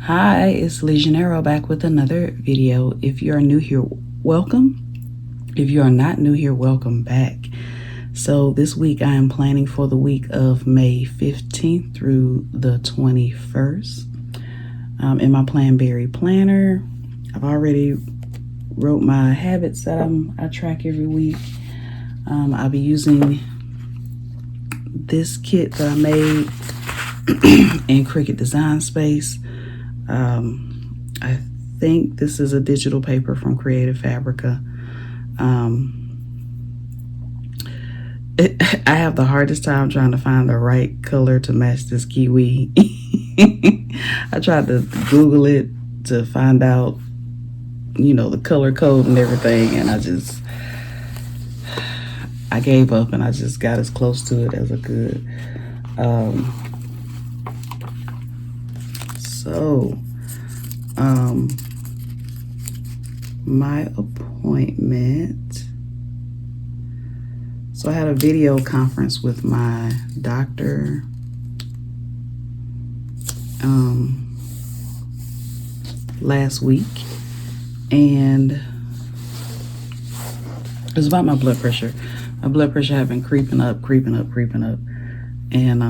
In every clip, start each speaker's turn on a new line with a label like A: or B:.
A: Hi, it's LeJanaro back with another video. If you are new here, welcome. If you are not new here, welcome back. So this week I am planning for the week of May 15th through the 21st. In my Planberry planner, I've already wrote my habits that I track every week. I'll be using this kit that I made in Cricut Design Space. I think this is a digital paper from Creative Fabrica. I have the hardest time trying to find the right color to match this kiwi. I tried to Google it to find out, the color code and everything, and I gave up and I just got as close to it as I could. My appointment. So I had a video conference with my doctor last week, and it was about my blood pressure. My blood pressure had been creeping up, and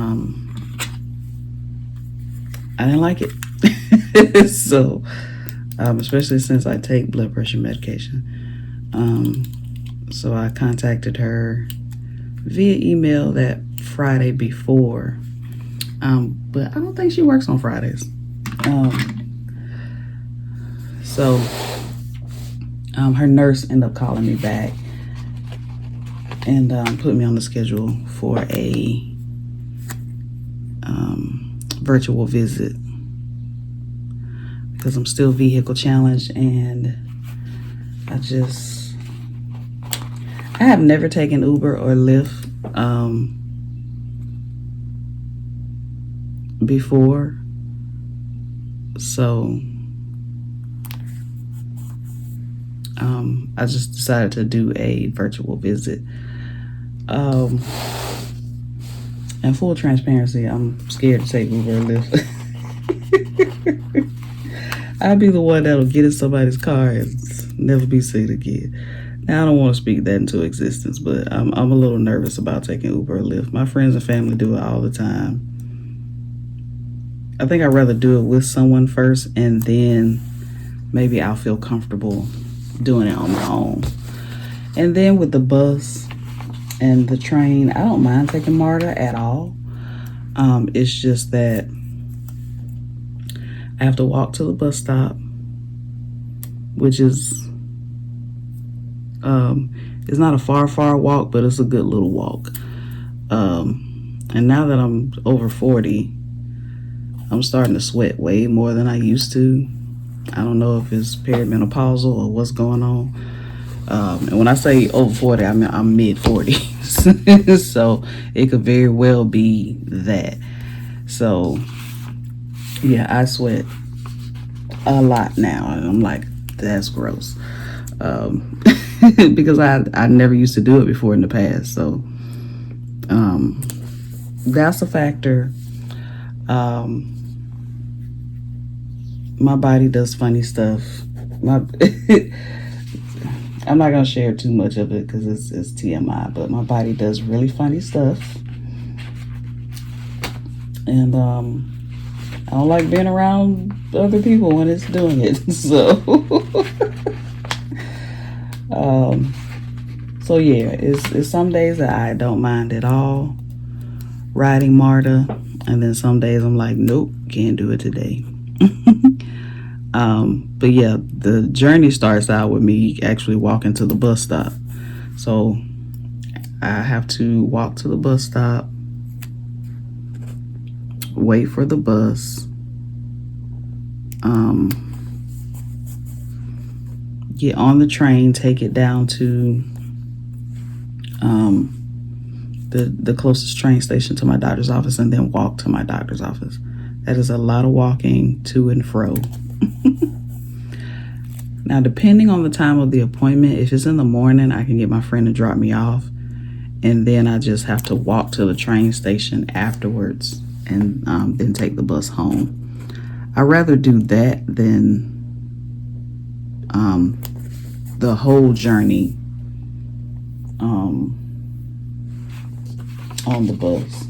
A: I didn't like it. So, especially since I take blood pressure medication. So I contacted her via email that Friday before. But I don't think she works on Fridays. So her nurse ended up calling me back and put me on the schedule for a virtual visit, because I'm still vehicle challenged, and I have never taken Uber or Lyft before, so I just decided to do a virtual visit. And full transparency, I'm scared to take Uber or Lyft. I'll be the one that'll get in somebody's car and never be seen again. Now, I don't want to speak that into existence, but I'm a little nervous about taking Uber or Lyft. My friends and family do it all the time. I think I'd rather do it with someone first, and then maybe I'll feel comfortable doing it on my own. And then with the bus and the train, I don't mind taking MARTA at all. It's just that I have to walk to the bus stop, which is it's not a far walk, but it's a good little walk. And now that I'm over 40, I'm starting to sweat way more than I used to. I don't know if it's perimenopausal or what's going on. And when I say over 40, I mean I'm mid 40s. So it could very well be that. So yeah, I sweat a lot now, and I'm like, that's gross. Because I never used to do it before in the past. So that's a factor. My body does funny stuff. I'm not gonna share too much of it because it's TMI, but my body does really funny stuff, and I don't like being around other people when it's doing it. So yeah, it's some days that I don't mind at all riding MARTA, and then some days I'm like, nope, can't do it today. But yeah, the journey starts out with me actually walking to the bus stop. So I have to walk to the bus stop, wait for the bus, get on the train, take it down to the closest train station to my doctor's office, and then walk to my doctor's office. That is a lot of walking to and fro. Now, depending on the time of the appointment, if it's in the morning, I can get my friend to drop me off, and then I just have to walk to the train station afterwards and then take the bus home. I'd rather do that than the whole journey on the bus.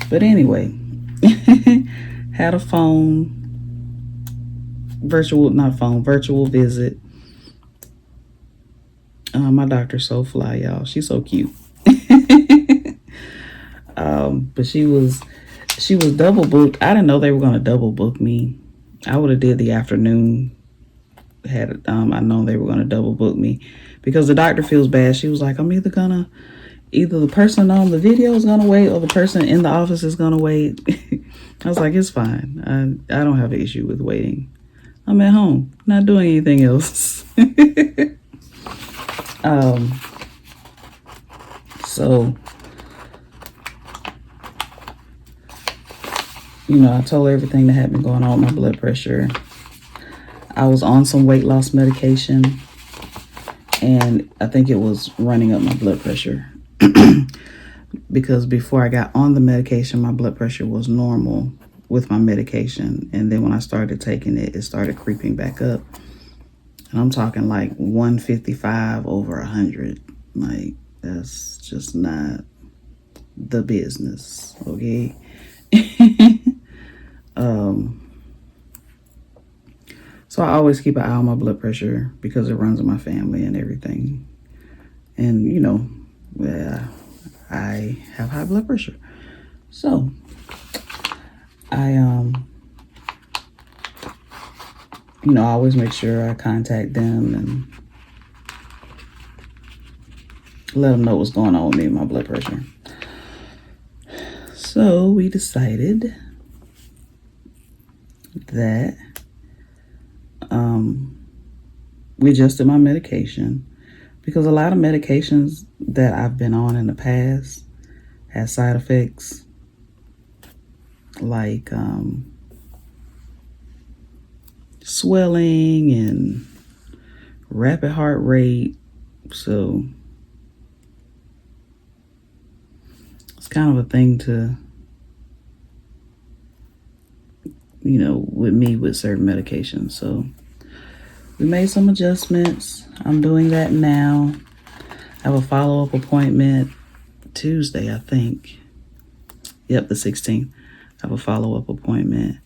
A: But anyway, had a virtual visit. My doctor's so fly, y'all. She's so cute. But she was double booked. I didn't know they were going to double book me. I would have did the afternoon had I known they were going to double book me, because the doctor feels bad. She was like, I'm either the person on the video is gonna wait or the person in the office is gonna wait. I was like, it's fine. I don't have an issue with waiting. I'm at home, not doing anything else. So, I told her everything that had been going on with my blood pressure. I was on some weight loss medication, and I think it was running up my blood pressure. Because before I got on the medication, my blood pressure was normal with my medication. And then when I started taking it, it started creeping back up. And I'm talking like 155 over 100. Like, that's just not the business, okay? So I always keep an eye on my blood pressure because it runs in my family and everything. And, I have high blood pressure. So I I always make sure I contact them and let them know what's going on with me and my blood pressure. So we decided that we adjusted my medication, because a lot of medications that I've been on in the past had side effects like swelling and rapid heart rate. So it's kind of a thing to, with me with certain medications. So we made some adjustments. I'm doing that now. I have a follow-up appointment Tuesday, I think. Yep, the 16th. I have a follow-up appointment.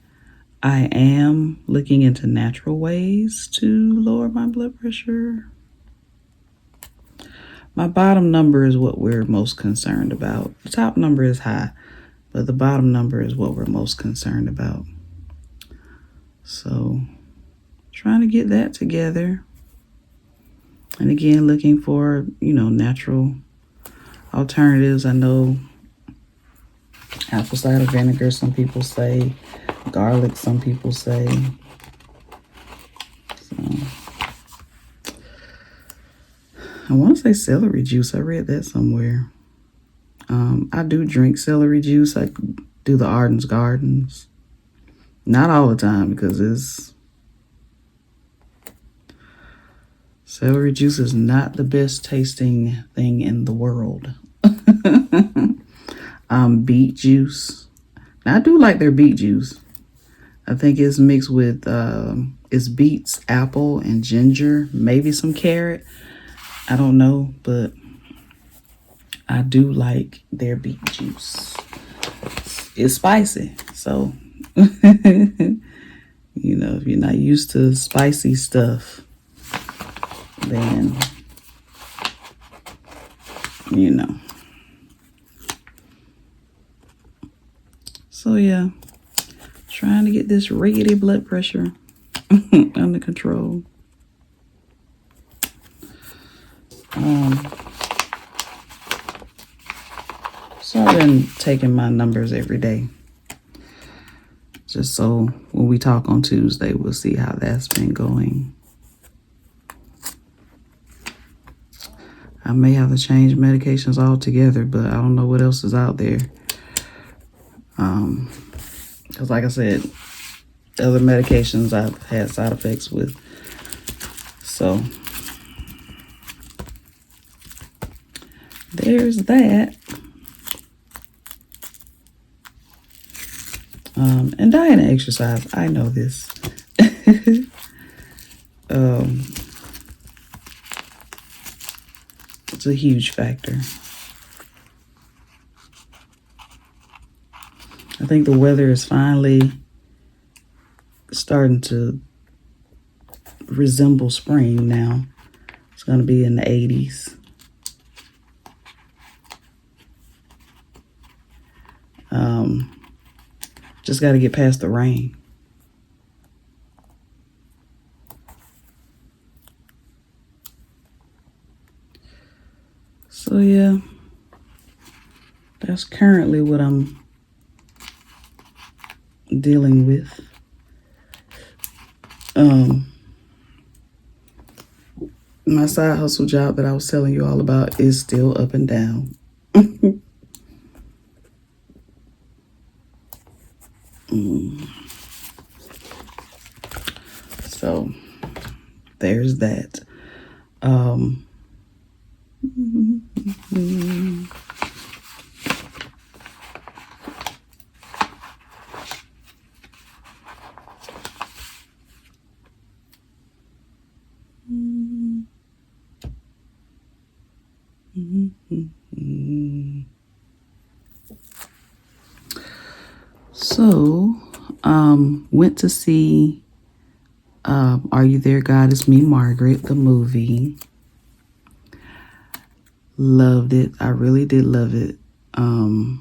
A: I am looking into natural ways to lower my blood pressure. My bottom number is what we're most concerned about. The top number is high, but the bottom number is what we're most concerned about. So, trying to get that together. And again, looking for, natural alternatives. I know apple cider vinegar, some people say. Garlic, some people say. So, I want to say celery juice. I read that somewhere. I do drink celery juice. I do the Arden's Gardens. Not all the time, because celery juice is not the best tasting thing in the world. Beet juice. Now, I do like their beet juice. I think it's mixed with it's beets, apple, and ginger, maybe some carrot. I don't know, but I do like their beet juice. It's spicy, so if you're not used to spicy stuff, then So yeah, trying to get this rickety blood pressure under control. So I've been taking my numbers every day, just so when we talk on Tuesday, we'll see how that's been going. I may have to change medications altogether, but I don't know what else is out there. Because like I said, other medications I've had side effects with. So there's that. And diet and exercise, I know this. It's a huge factor. I think the weather is finally starting to resemble spring now. It's going to be in the 80s. Just got to get past the rain. So yeah, that's currently what I'm dealing with. My side hustle job that I was telling you all about is still up and down. So there's that. So, went to see Are You There, God? It's Me, Margaret, the movie. Loved it. I really did love it. I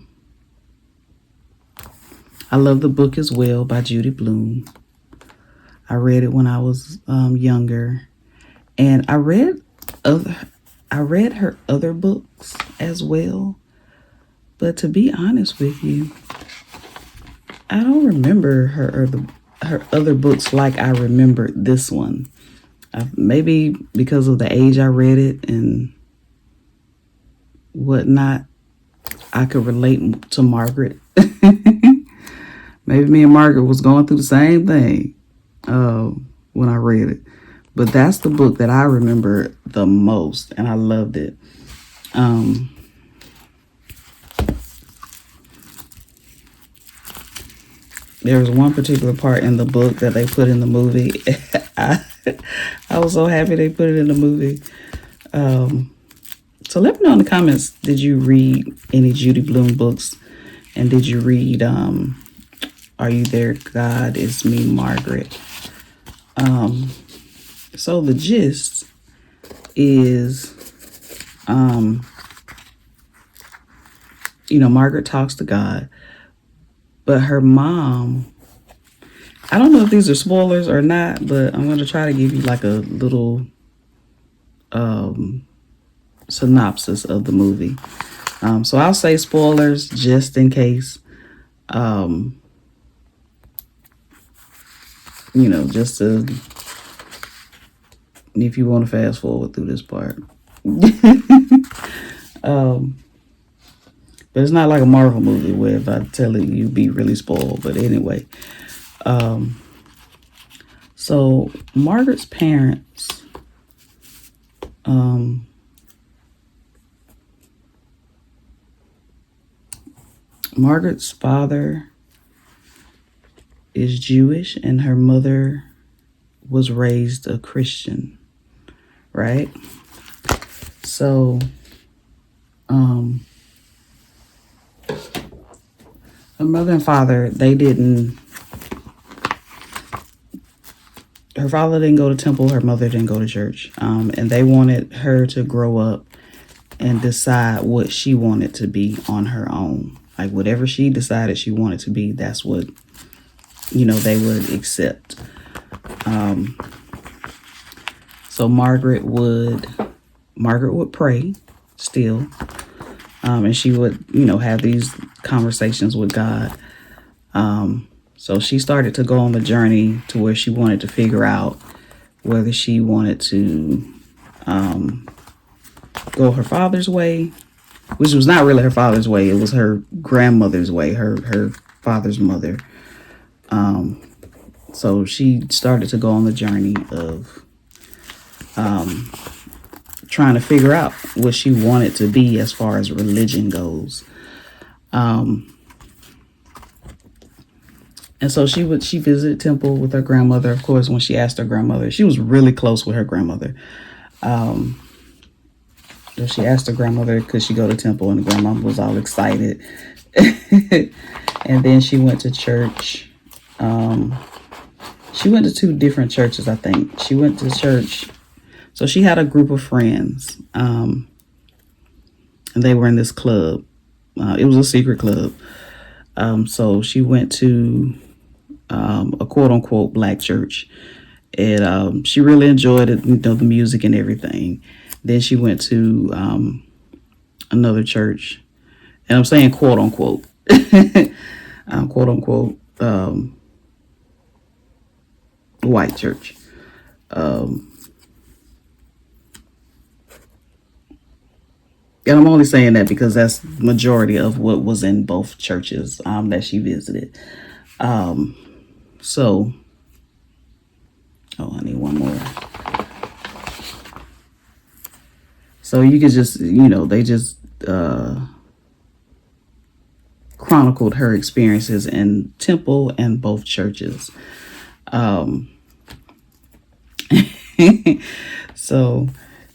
A: love the book as well by Judy Blume. I read it when I was younger, and I read her other books as well. But to be honest with you, I don't remember her other books like I remembered this one. Maybe because of the age I read it and whatnot, I could relate to Margaret. Maybe me and Margaret was going through the same thing when I read it. But that's the book that I remember the most, and I loved it. There was one particular part in the book that they put in the movie. I was so happy they put it in the movie. So let me know in the comments, did you read any Judy Blume books? And did you read Are You There, God? It's Me, Margaret? So the gist is, Margaret talks to God, but her mom, I don't know if these are spoilers or not, but I'm going to try to give you like a little synopsis of the movie. So I'll say spoilers just in case, just to, if you want to fast forward through this part. But it's not like a Marvel movie where if I tell it, you'd be really spoiled. But anyway, so Margaret's parents, Margaret's father is Jewish and her mother was raised a Christian, right? So, her mother and father, her father didn't go to temple, her mother didn't go to church. And they wanted her to grow up and decide what she wanted to be on her own. Like whatever she decided she wanted to be, that's what, they would accept. So Margaret would pray still. And she would, have these conversations with God. So she started to go on the journey to where she wanted to figure out whether she wanted to go her father's way, which was not really her father's way. It was her grandmother's way, her father's mother. So she started to go on the journey of trying to figure out what she wanted to be as far as religion goes. And so she visited temple with her grandmother. Of course, when she asked her grandmother, she was really close with her grandmother. So she asked her grandmother, could she go to temple, and the grandmama was all excited. And then she went to church. She went to 2 different churches, I think. She went to church. So she had a group of friends, and they were in this club. It was a secret club. So she went to a quote unquote black church, and she really enjoyed it, the music and everything. Then she went to another church, and I'm saying quote unquote, quote unquote, white church. And I'm only saying that because that's the majority of what was in both churches that she visited. So, I need one more. So you could just, they just chronicled her experiences in temple and both churches. So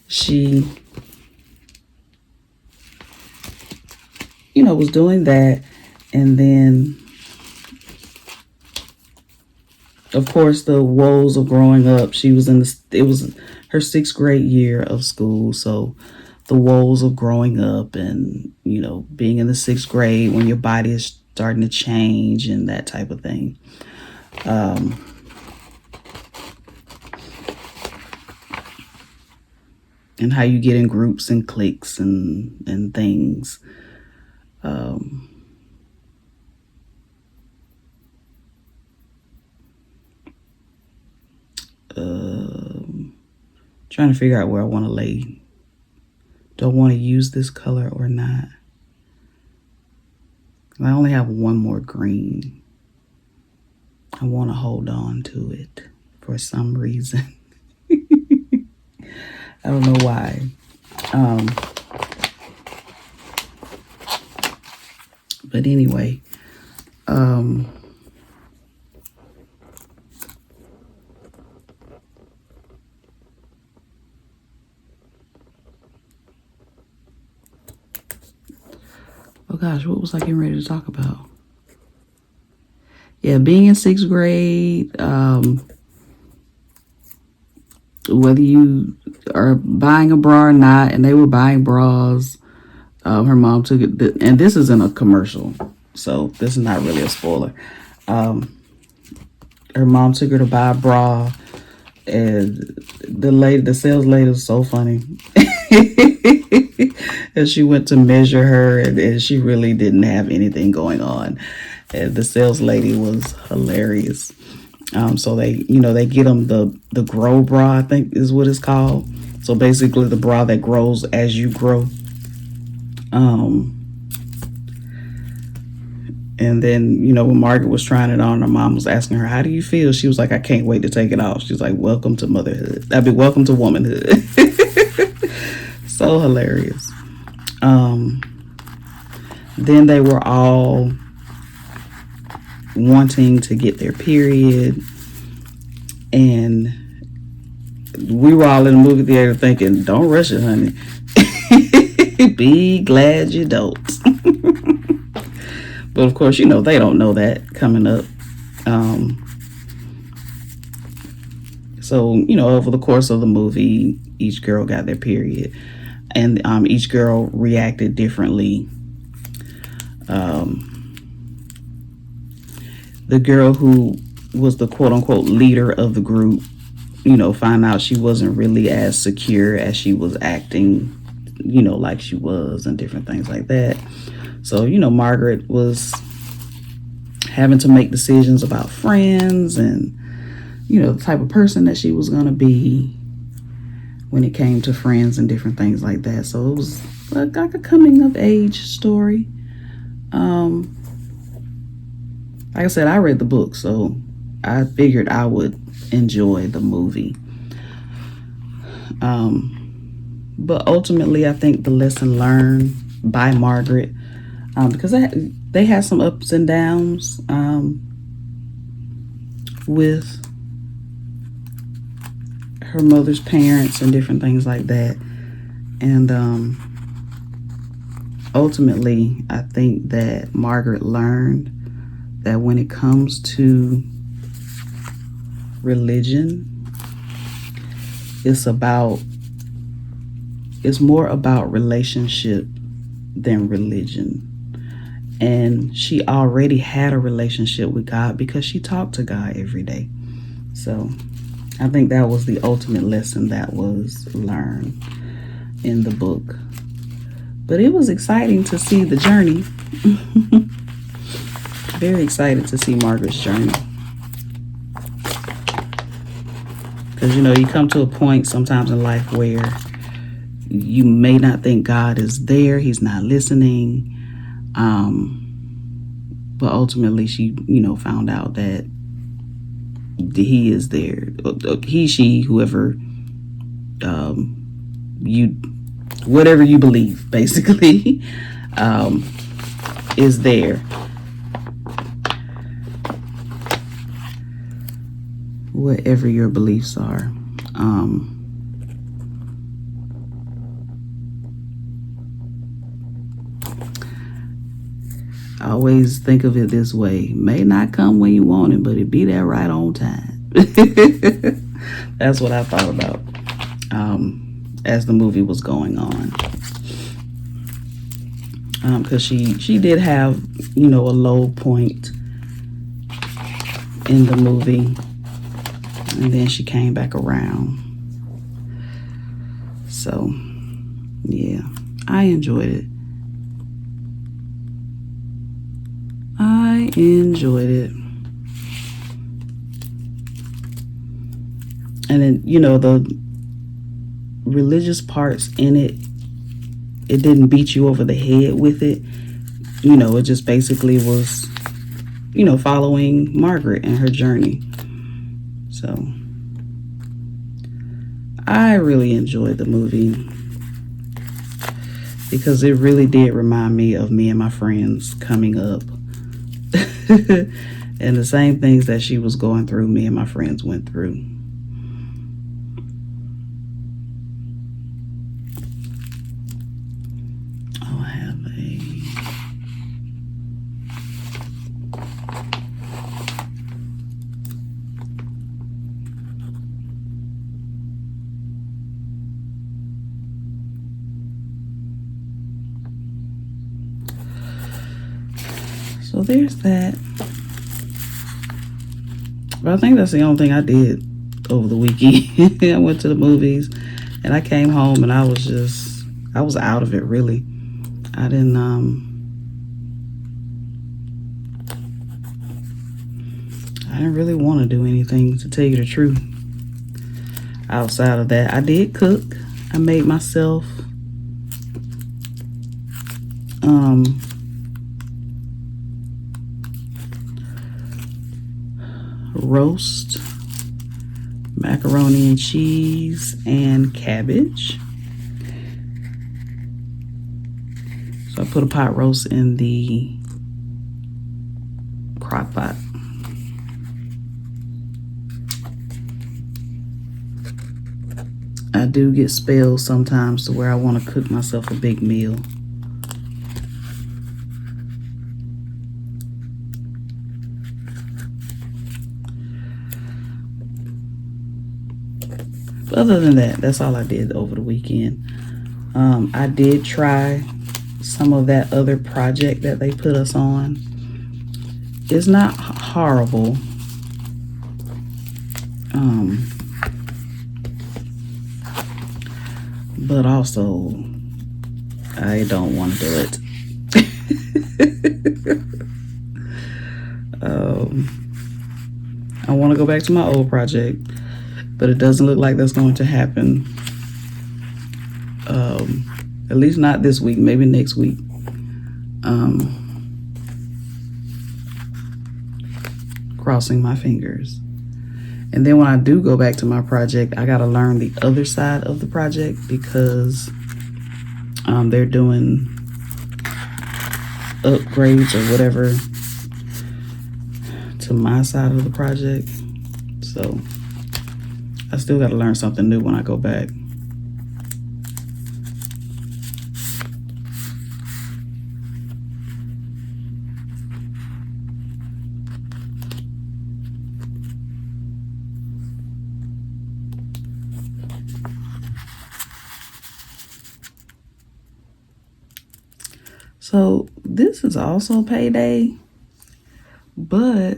A: she, was doing that. And then, of course, the woes of growing up. She was it was her 6th grade year of school. So the woes of growing up and, being in the 6th grade when your body is starting to change and that type of thing. And how you get in groups and cliques and things. Trying to figure out where I want to lay. Do I want to use this color or not? I only have one more green. I want to hold on to it for some reason. I don't know why. But anyway, oh gosh, what was I getting ready to talk about? Yeah, being in 6th grade, whether you are buying a bra or not, and they were buying bras, her mom took it, and this isn't a commercial, so this is not really a spoiler. Her mom took her to buy a bra, and the sales lady was so funny. And she went to measure her, and she really didn't have anything going on. And the sales lady was hilarious. So they get them the grow bra, I think is what it's called. So basically the bra that grows as you grow. And then, when Margaret was trying it on, her mom was asking her, how do you feel? She was like, I can't wait to take it off. She's like, welcome to motherhood. Welcome to womanhood. So hilarious. Then they were all wanting to get their period. And we were all in the movie theater thinking, don't rush it, honey. Be glad you don't. But of course, they don't know that coming up. So, over the course of the movie, each girl got their period. And each girl reacted differently. The girl who was the quote-unquote leader of the group, found out she wasn't really as secure as she was acting, like she was, and different things like that. So, Margaret was having to make decisions about friends and, the type of person that she was going to be when it came to friends and different things like that. So it was like a coming of age story. Like I said, I read the book, so I figured I would enjoy the movie. But ultimately, I think the lesson learned by Margaret, because they had some ups and downs. with her mother's parents and different things like that. And ultimately, I think that Margaret learned that when it comes to religion, it's more about relationship than religion. And she already had a relationship with God because she talked to God every day. So I think that was the ultimate lesson that was learned in the book. But it was exciting to see the journey. Very excited to see Margaret's journey. Because, you know, you come to a point sometimes in life where you may not think God is there. He's not listening. But ultimately she, you know, found out that he is there. He, she, whoever, whatever you believe, basically, is there. Whatever your beliefs are. I always think of it this way. May not come when you want it, but it be there right on time. That's what I thought about as the movie was going on. Because she did have, you know, a low point in the movie. And then she came back around. So, yeah, I enjoyed it. I enjoyed it. And then, you know, the religious parts in it, it didn't beat you over the head with it. You know, it just basically was, you know, following Margaret and her journey. So I really enjoyed the movie because it really did remind me of me and my friends coming up. And the same things that she was going through, me and my friends went through. Oh, I have a... So there's that. But I think that's the only thing I did over the weekend. I went to the movies and I came home and I was out of it, really. I didn't really want to do anything, to tell you the truth. Outside of that, I did cook. I made myself roast, macaroni and cheese, and cabbage. So I put a pot roast in the crock pot. I do get spells sometimes to where I want to cook myself a big meal. But other than that, that's all I did over the weekend. I did try some of that other project that they put us on. It's not horrible. But also, I don't want to do it. I want to go back to my old project, but it doesn't look like that's going to happen. At least not this week, maybe next week. Crossing my fingers. And then when I do go back to my project, I got to learn the other side of the project because they're doing upgrades or whatever to my side of the project. So I still got to learn something new when I go back. So this is also payday, but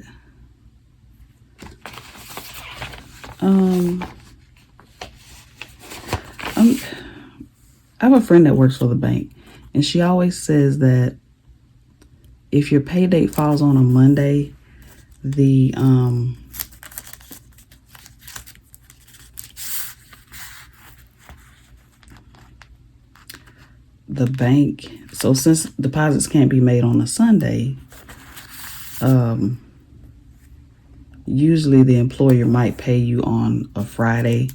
A: I have a friend that works for the bank, and she always says that if your pay date falls on a Monday, the bank, so since deposits can't be made on a Sunday, usually the employer might pay you on a Friday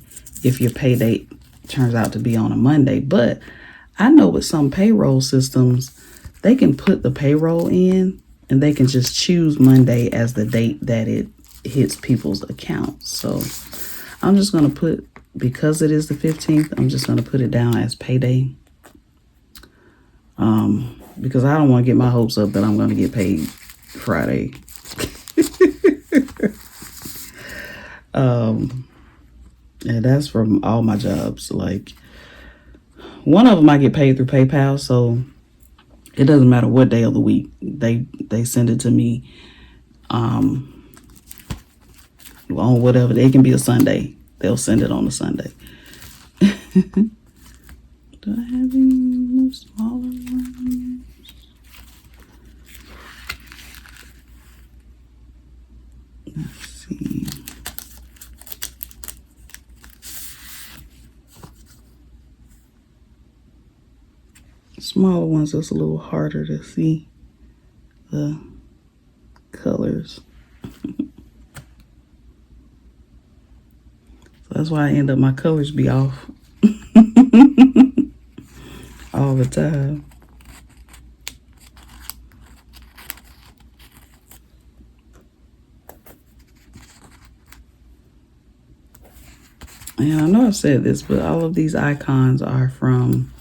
A: if your pay date turns out to be on a Monday. But I know with some payroll systems, they can put the payroll in and they can just choose Monday as the date that it hits people's accounts. So I'm just going to put, because it is the 15th, I'm just going to put it down as payday. Because I don't want to get my hopes up that I'm going to get paid Friday. And that's from all my jobs. Like, one of them I get paid through PayPal, so it doesn't matter what day of the week they send it to me. On whatever, it can be a Sunday. They'll send it on a Sunday. Do I have any more smaller ones? Let's see. Smaller ones, it's a little harder to see the colors. So that's why I end up, my colors be off all the time. And I know I've said this, but all of these icons are from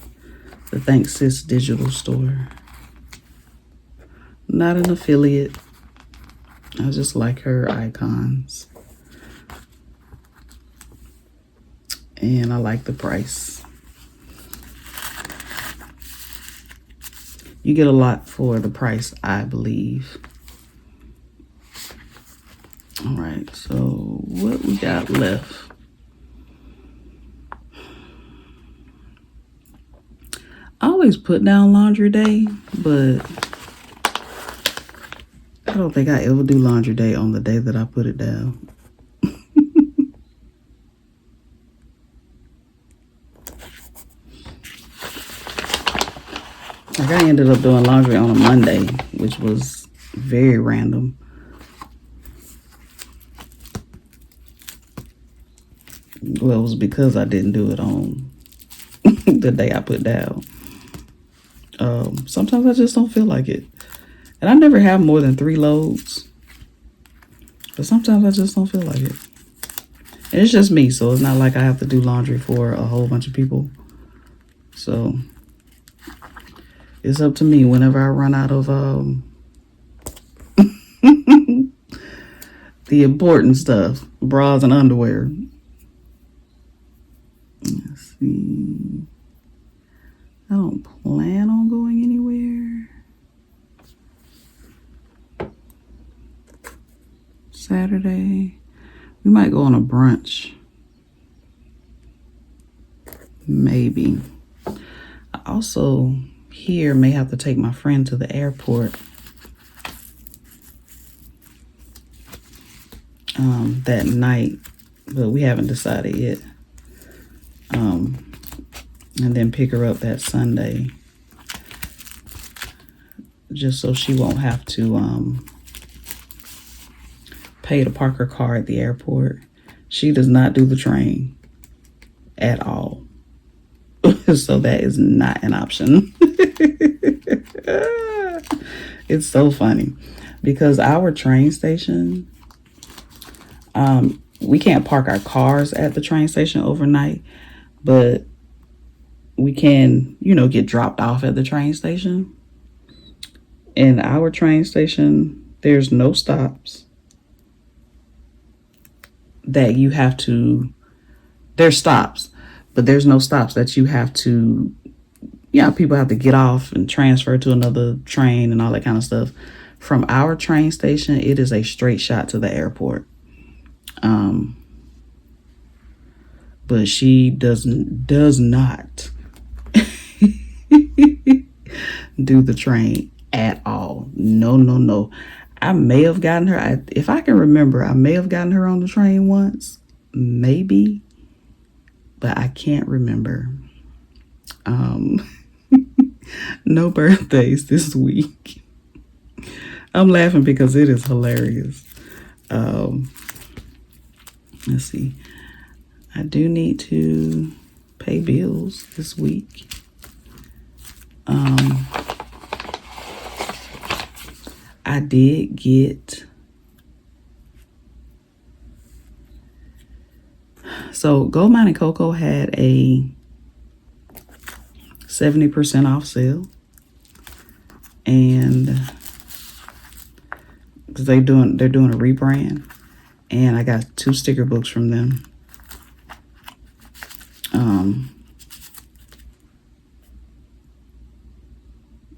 A: the Thanks Sis digital store. Not an affiliate. I just like her icons. And I like the price. You get a lot for the price, I believe. All right, so what we got left? I always put down laundry day, but I don't think I ever do laundry day on the day that I put it down. Like, I ended up doing laundry on a Monday, which was very random. Well, it was because I didn't do it on the day I put down. Sometimes I just don't feel like it. And I never have more than 3 loads. But sometimes I just don't feel like it. And it's just me, so it's not like I have to do laundry for a whole bunch of people. So it's up to me whenever I run out of the important stuff, bras and underwear. Let's see. I don't plan on going anywhere. Saturday, we might go on a brunch. Maybe. I also here may have to take my friend to the airport that night, but we haven't decided yet. And then pick her up that Sunday, just so she won't have to pay to park her car at the airport. She does not do the train at all. So that is not an option. It's so funny because our train station, we can't park our cars at the train station overnight, but we can, get dropped off at the train station. In our train station, there's no stops that you have to, there's stops, but there's no stops that you have to, people have to get off and transfer to another train and all that kind of stuff. From our train station, it is a straight shot to the airport. But she does not do the train at all. No. I may have gotten her, if I can remember, I may have gotten her on the train once, maybe, but I can't remember. No birthdays this week. I'm laughing because it is hilarious. Let's see. I do need to pay bills this week. I did get, so Gold Mine and Cocoa had a 70% off sale, and because they're doing a rebrand, and I got 2 sticker books from them.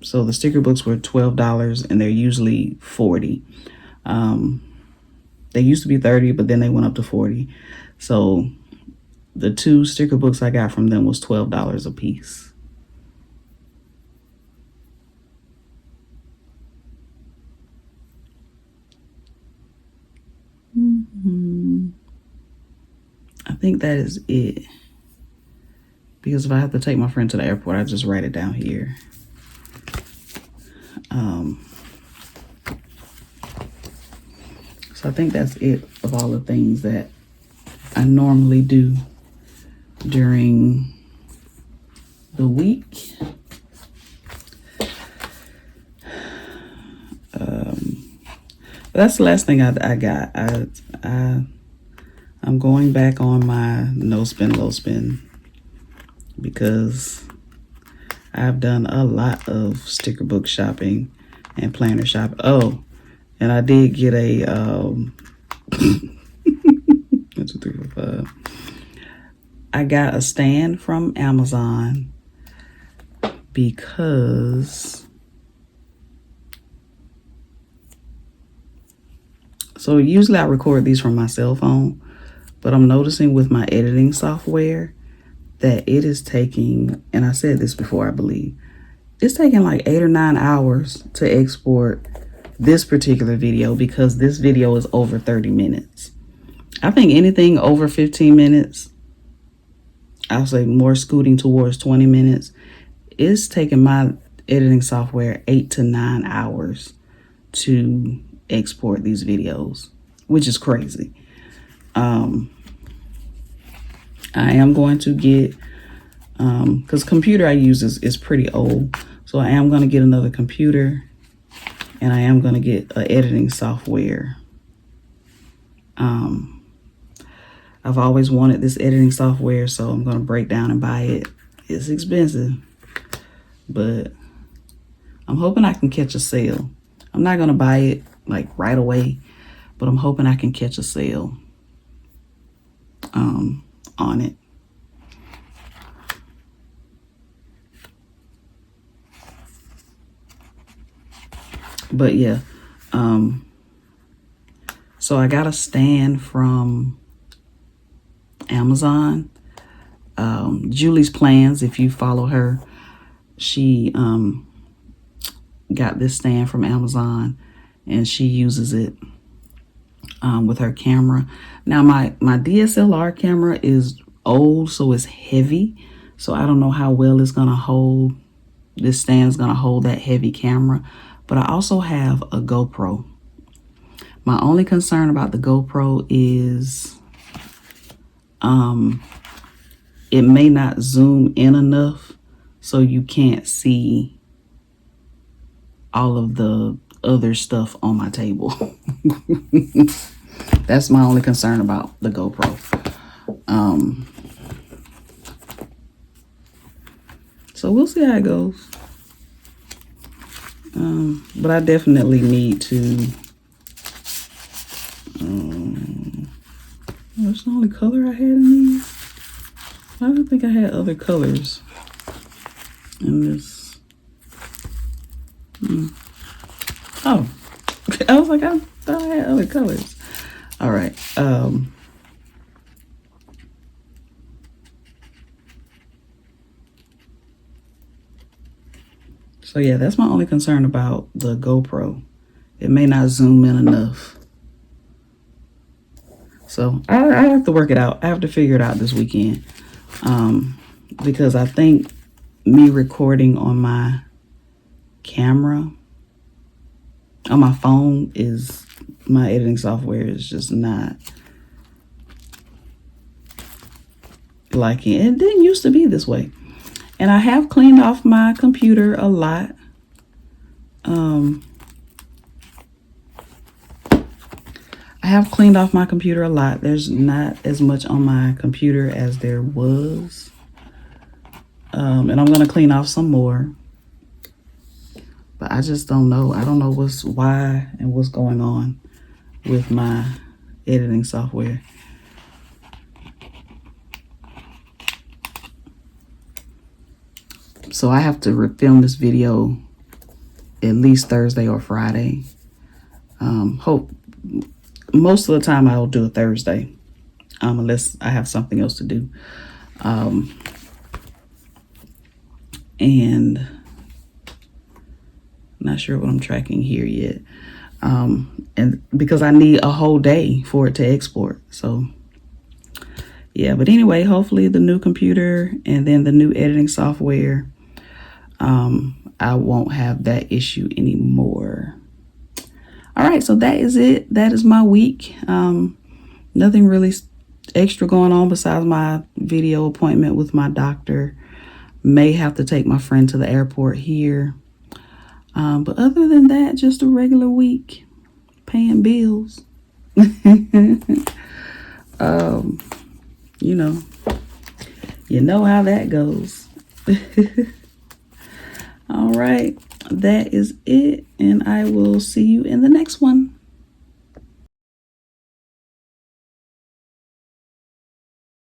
A: So the sticker books were $12 and they're usually $40. They used to be $30, but then they went up to $40. So the 2 sticker books I got from them was $12 a piece. I think that is it. Because if I have to take my friend to the airport, I just write it down here. So I think that's it of all the things that I normally do during the week. That's the last thing I got. I'm going back on my no spend, low spend, because I've done a lot of sticker book shopping and planner shopping. Oh, and I did get a 1, 2, 3, 4, 5. I got a stand from Amazon because, so usually I record these from my cell phone, but I'm noticing with my editing software that it is taking, and I said this before, I believe, it's taking like 8 or 9 hours to export this particular video, because this video is over 30 minutes. I think anything over 15 minutes, I'll say more scooting towards 20 minutes, it's taking my editing software 8 to 9 hours to export these videos, which is crazy. I am going to get, because computer I use is pretty old, so I am going to get another computer, and I am going to get an editing software. I've always wanted this editing software, so I'm going to break down and buy it. It's expensive, but I'm hoping I can catch a sale. I'm not going to buy it like right away, but I'm hoping I can catch a sale on it. But yeah, so I got a stand from Amazon. Julie's Plans, if you follow her, she got this stand from Amazon, and she uses it with her camera. Now my DSLR camera is old, so it's heavy, so I don't know how well it's gonna hold, this stand's gonna hold that heavy camera. But I also have a GoPro. My only concern about the GoPro is it may not zoom in enough so you can't see all of the other stuff on my table. that's my only concern about the GoPro. So we'll see how it goes. But I definitely need to. That's the only color I had in these. I don't think I had other colors in this. Oh, I was like, I thought I had other colors. All right. So yeah, that's my only concern about the GoPro. It may not zoom in enough. So I have to work it out. I have to figure it out this weekend. Because I think me recording on my camera, on my phone, is my editing software is just not liking it. It didn't used to be this way. And I have cleaned off my computer a lot. I have cleaned off my computer a lot. There's not as much on my computer as there was. And I'm going to clean off some more. But I just don't know. I don't know why and what's going on with my editing software. So I have to film this video at least Thursday or Friday. Most of the time I'll do it Thursday, unless I have something else to do. And I'm not sure what I'm tracking here yet. And because I need a whole day for it to export. So yeah, but anyway, hopefully the new computer and then the new editing software, I won't have that issue anymore. All right, so that is it. That is my week. Nothing really extra going on besides my video appointment with my doctor. May have to take my friend to the airport here. But other than that, just a regular week, paying bills. You know how that goes. All right, that is it, and I will see you in the next one.